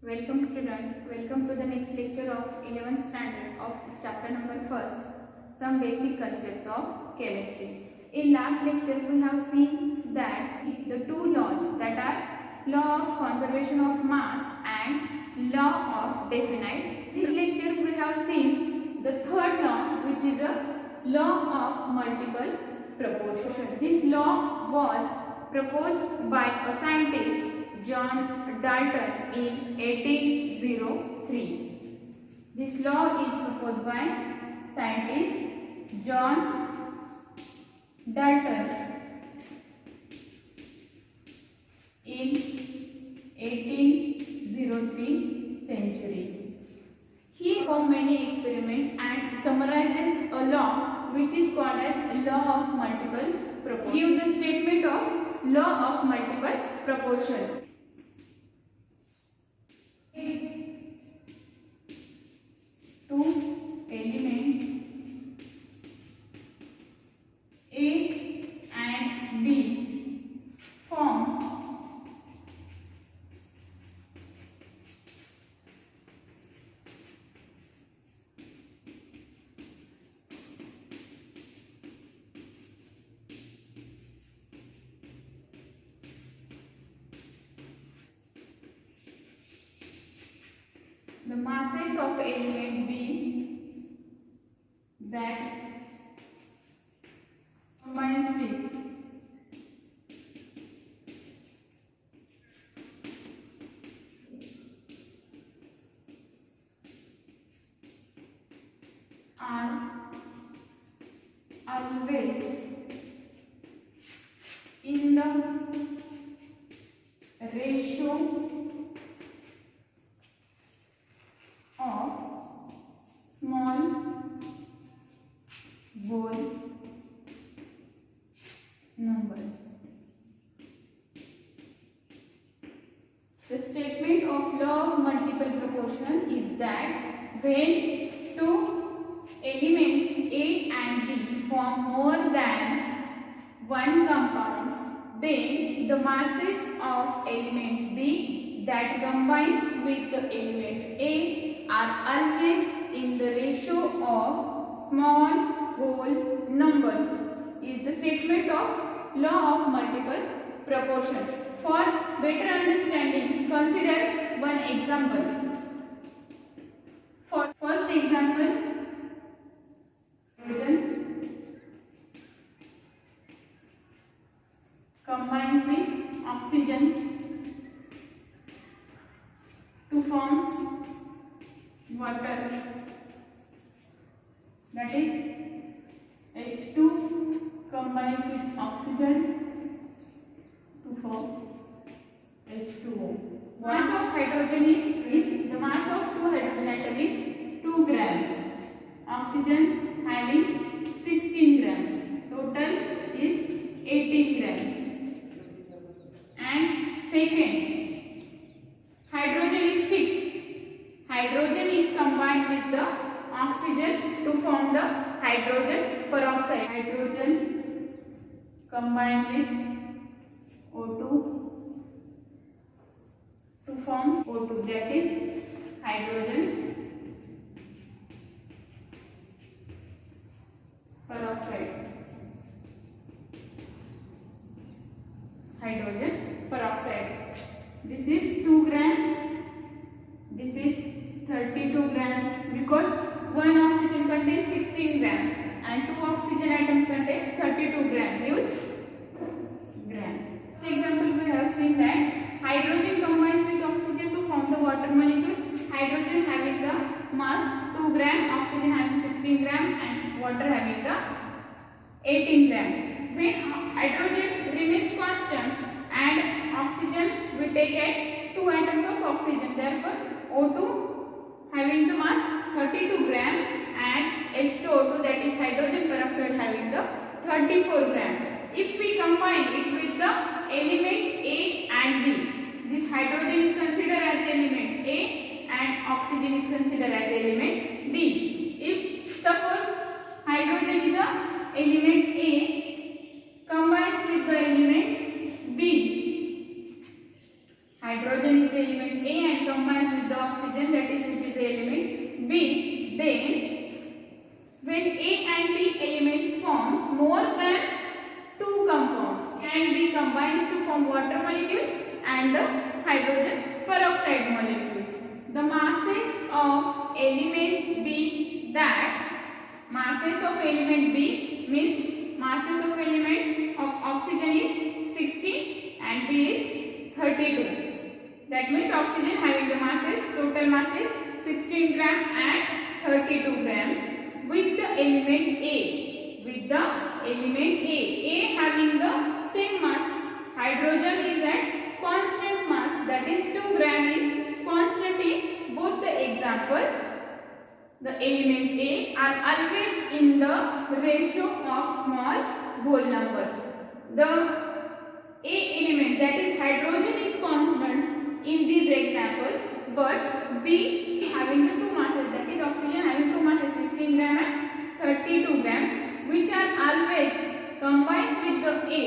Welcome student, welcome to the next lecture of 11th standard of chapter number 1st, some basic concept of chemistry. In last lecture we have seen that the two laws, that are law of conservation of mass and law of definite. This lecture we have seen the third law, which is a law of multiple proportion. This law was proposed by a scientist John Dalton in 1803. This law is proposed by scientist John Dalton in 1803 century. He performed many experiments and summarizes a law which is called as law of multiple proportion. Give the statement of law of multiple proportion. Two elements A and B form the masses of element B that combines with are always in the ratio of small whole numbers. The statement of law of multiple proportion is that when two elements A and B form more than one compounds, then the masses of elements B that combines with the element A are always in the ratio of small whole numbers. Is the statement of law of multiple proportions. For better understanding, consider one example. For first example, hydrogen combines with oxygen to form water, that is H2 combines with oxygen to form H2O. Mass of hydrogen is the mass of two hydrogen atom is 2 gram. Oxygen having 16 gram. Total is 18 gram. And second, hydrogen is fixed. Hydrogen is combined with the oxygen to form the hydrogen peroxide. Hydrogen combined with O2 to form O2, that is hydrogen peroxide. Hydrogen peroxide. This is 2 gram. This is 32 gram, because one oxygen contains 16 gram and two oxygen atoms contains 32 gram, gives gram. For example, we have seen that hydrogen combines with oxygen to form the water molecule. Hydrogen having the mass 2 gram, oxygen having 16 gram and water having the 18 gram. When hydrogen remains constant and oxygen we take at 2 atoms of oxygen, therefore O2 having the mass 32 gram and H2O2, that is hydrogen peroxide, having the 34 gram. If we combine it with the elements A and B, this hydrogen is considered as element A and oxygen is considered as element B. If suppose hydrogen is a element A combines with the element B, hydrogen is element element A and combines with the oxygen, that is which is the element B, then when A and B elements forms more than two compounds can be combined to form water molecule and the hydrogen peroxide molecules. The masses of elements B, that masses of element B means masses of element of oxygen is 16 and B is 32. That means oxygen having the masses, total masses 16 gram and 32 grams with the element A. With the element A having the same mass. Hydrogen is at constant mass, that is 2 gram is constant in both the example. The element A are always in the ratio of small whole numbers. The A element, that is hydrogen, is constant in this example, but B having the two masses, that is oxygen having two masses 16 gram and 32 grams, which are always combines with the A,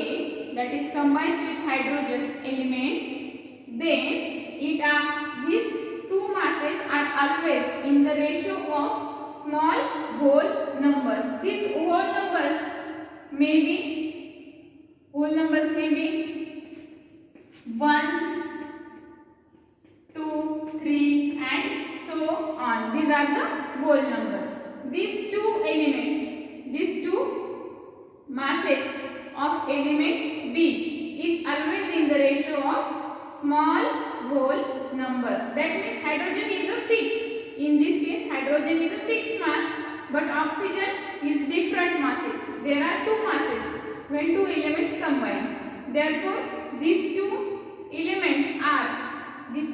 that is combines with hydrogen element, then these two masses are always in the ratio of small whole numbers. These whole numbers may be 1, 2, 3 and so on. These are the whole numbers. These two elements, these two masses of element B is always in the ratio of small whole numbers. That means hydrogen is a fixed. In this case, hydrogen is a fixed mass, but oxygen is different masses. There are two masses when two elements combine. Therefore, these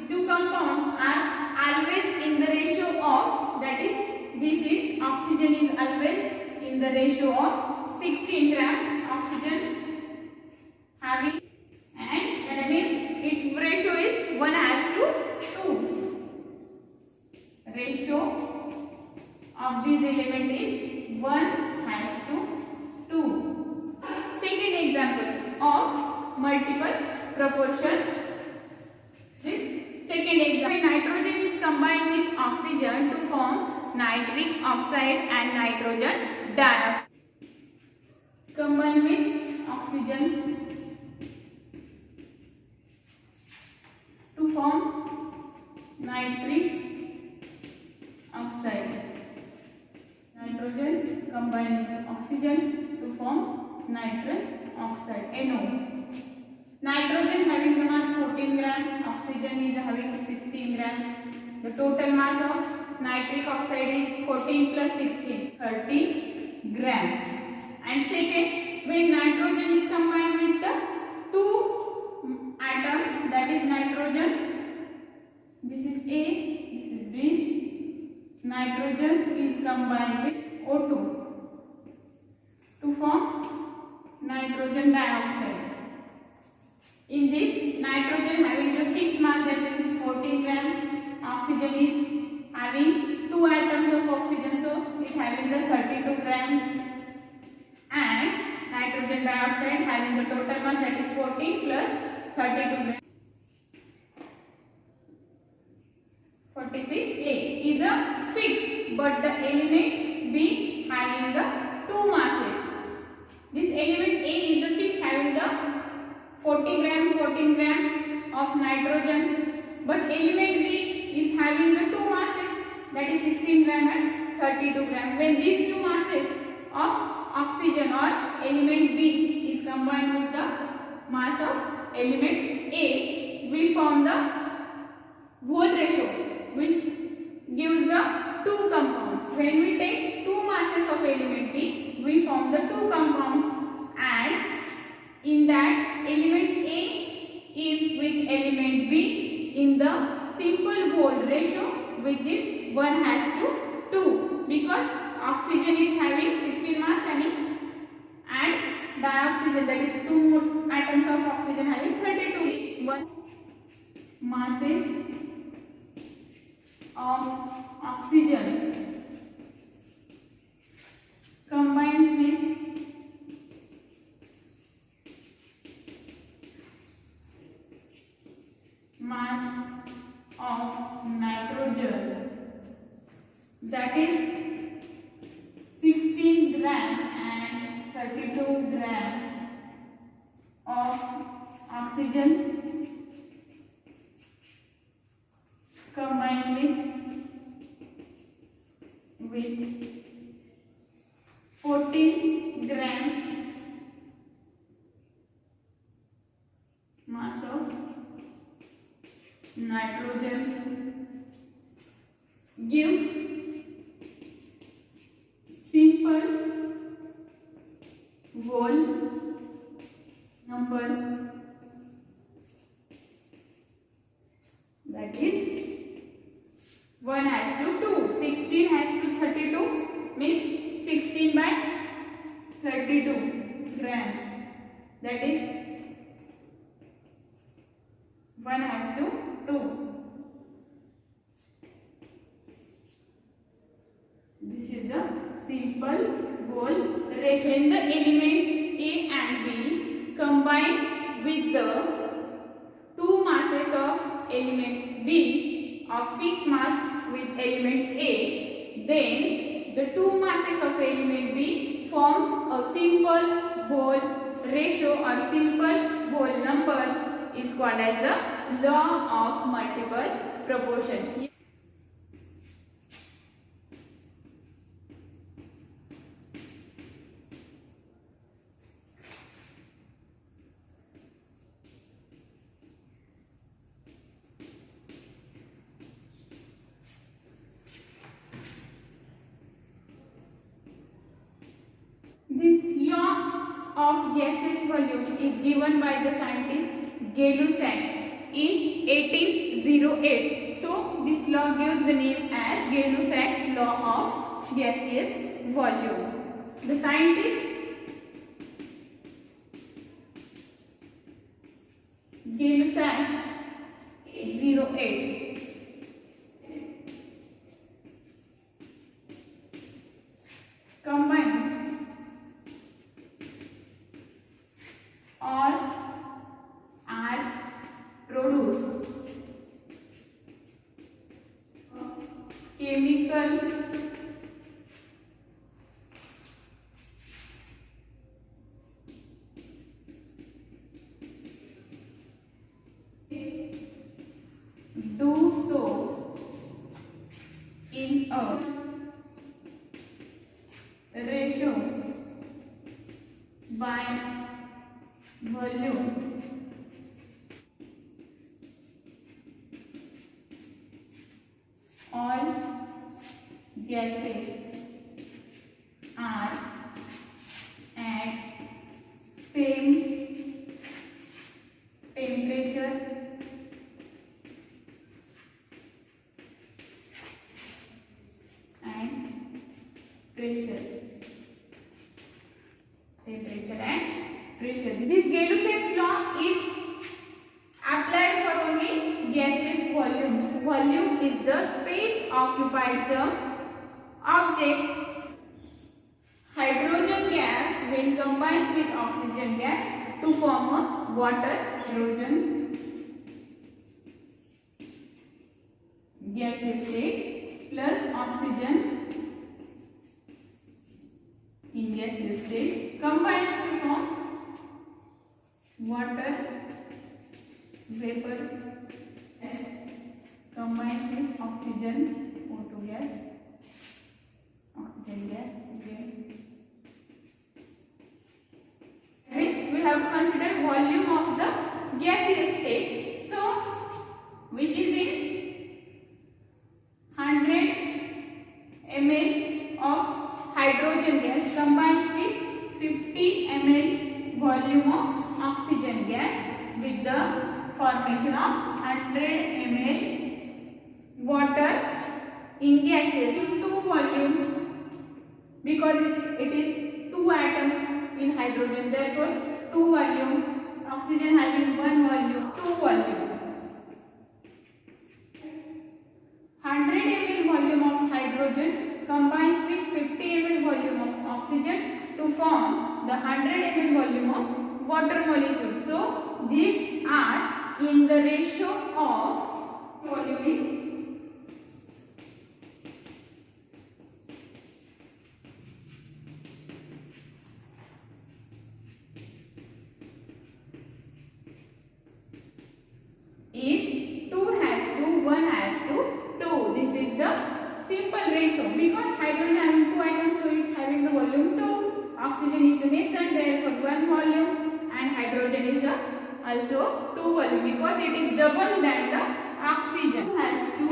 two compounds are always in the ratio of, that is, this is oxygen is always in the ratio of 16 gram oxygen having, and that means its ratio is 1:2. Ratio of this element is 1:2. Second example of multiple proportion. This second example, nitrogen is combined with oxygen to form nitric oxide and nitrogen dioxide. Combine with oxygen to form nitric oxide. Nitrogen combined with oxygen to form nitrous oxide, NO. Nitrogen having the mass 14 gram, oxygen is having 16 gram. The total mass of nitric oxide is 14 plus 16, 30 gram. And second, when nitrogen is combined with the two atoms, that is nitrogen, this is A, this is B, nitrogen is combined with O2 to form nitrogen dioxide. In this, nitrogen having the fixed mass, that is 14 gram, oxygen is having two atoms of oxygen, so it is having the 32 gram, and nitrogen dioxide having the total mass, that is 14 plus 32 gram. 46A is a fixed, but the element B having the two masses. This element A is a fixed having the 14 gram of nitrogen, but element B is having the two masses, that is 16 gram and 32 gram. When these two masses of oxygen or element B is combined with the mass of element A, we form the whole ratio, which gives the two compounds. When we take two masses of element B, we form the two compounds, and in that element A is with element B in the simple whole ratio, which is 1:2, because oxygen is having 16 mass and dioxygen, that is two atoms of oxygen having 32. One masses of oxygen combines with mass that is 16 gram and 32 gram of oxygen combined with 14 gram mass of nitrogen gives simple whole number, that is 1 has to 2, 16 has to 32, means 16 by 32 gram, that is 1 has to 2. This is a simple whole ratio. When the elements A and B combine with the two masses of elements B of fixed mass with element A, then the two masses of element B forms a simple whole ratio or simple whole numbers is called as the law of multiple proportion. This law of gaseous volumes is given by the scientist Gay-Lussac in 1808. So this law gives the name as Gay-Lussac's law of gaseous volume. The scientist Gay-Lussac 08 combines or are produced chemical do so in a ratio by volume all gases are at same temperature and pressure. Temperature and pressure. This Gay-Lussac's law is applied for only gaseous volumes. Volume is the space occupied some object. Hydrogen gas when combines with oxygen gas to form a water. Hydrogen gaseous state plus oxygen in gaseous states combines to form water vapor combines with oxygen O2 gas, oxygen gas. Okay. Means we have to consider volume of the gaseous state. So, which is in 100 ml of hydrogen gas combines with 50 ml volume of oxygen gas with the formation of 100 ml water in gases. Two volume, because it is two atoms in hydrogen, therefore two volume, oxygen having one volume, two volume. 100 ml volume of hydrogen combines with 50 ml volume of oxygen to form the 100 ml volume of water molecule. So these are in the ratio of volume is also 2 volume because it is double than the oxygen. Has 2,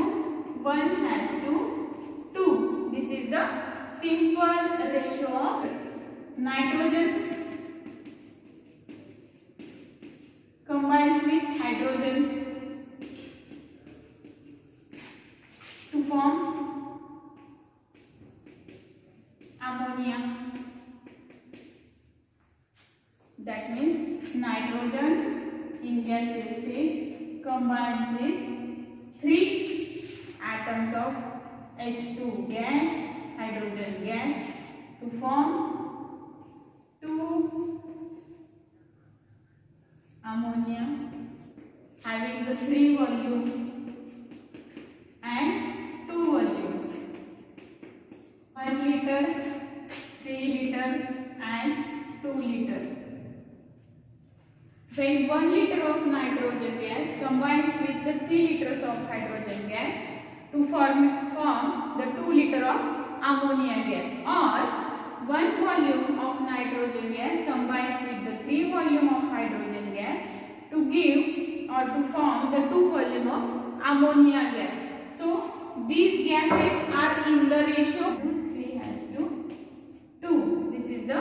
1 has 2, 2. This is the simple ratio of nitrogen combines with hydrogen to form ammonia. That means nitrogen in gaseous state combines with 3 atoms of H2 gas, hydrogen gas to form 2 ammonia having the 3 volume and 2 volume. 1 liter, 3 liter and 2 liter. When 1 liter of nitrogen gas combines with the 3 liters of hydrogen gas to form the 2 liter of ammonia gas, or 1 volume of nitrogen gas combines with the 3 volume of hydrogen gas to give or to form the 2 volume of ammonia gas. So these gases are in the ratio 3 has to 2. This is the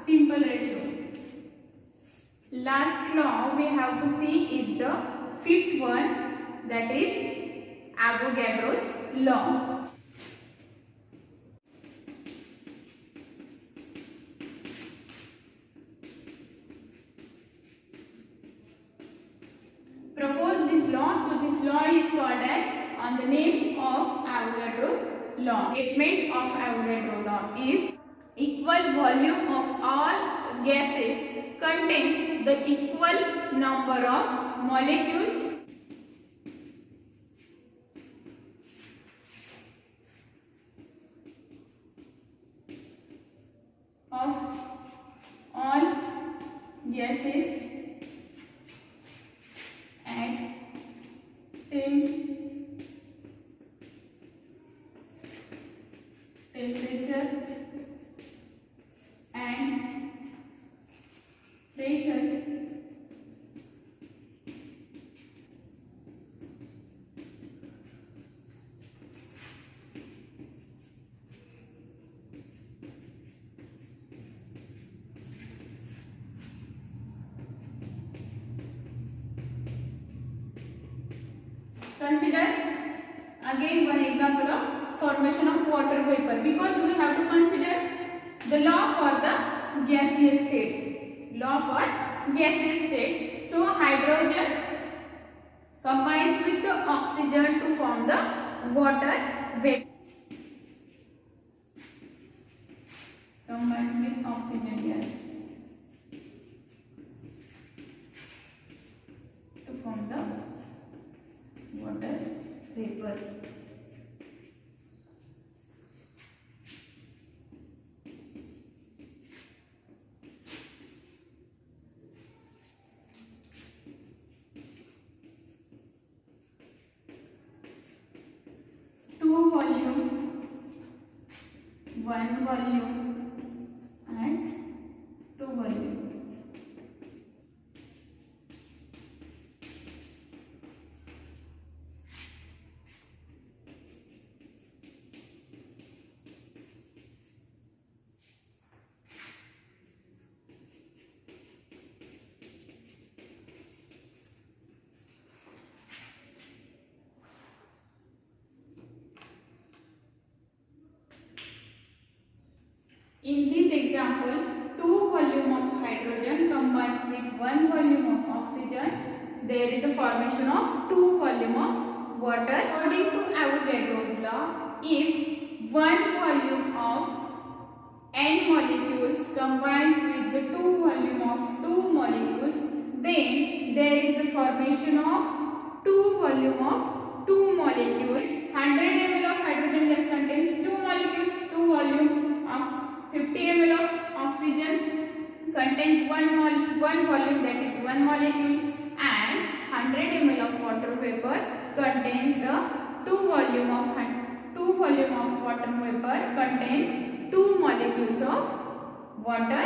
simple ratio. Last law we have to see is the fifth one, that is Avogadro's law. Propose this law. So this law is called as on the name of Avogadro's law. Statement of Avogadro law is equal volume of all gases contains the equal number of molecules of all gases at same temperature and pressure Consider again one example of formation of water vapor, because we have to consider the law for the gaseous state. Law for gaseous state. So hydrogen combines with the oxygen to form the water vapor. Combines with oxygen gas to form the water vapor. Two volume, one volume and two volume. In this example, 2 volume of hydrogen combines with 1 volume of oxygen. There is a formation of 2 volume of water. According to Avogadro's law, if 1 volume of n molecules combines with the 2 volume of 2 molecules, then there is a formation of 2 volume of 2 molecules. 100 ml of hydrogen gas contains 2 molecules, 2 volume. 50 ml of oxygen contains one volume, that is 1 molecule, and 100 ml of water vapor contains the 2 volume of water vapor contains 2 molecules of water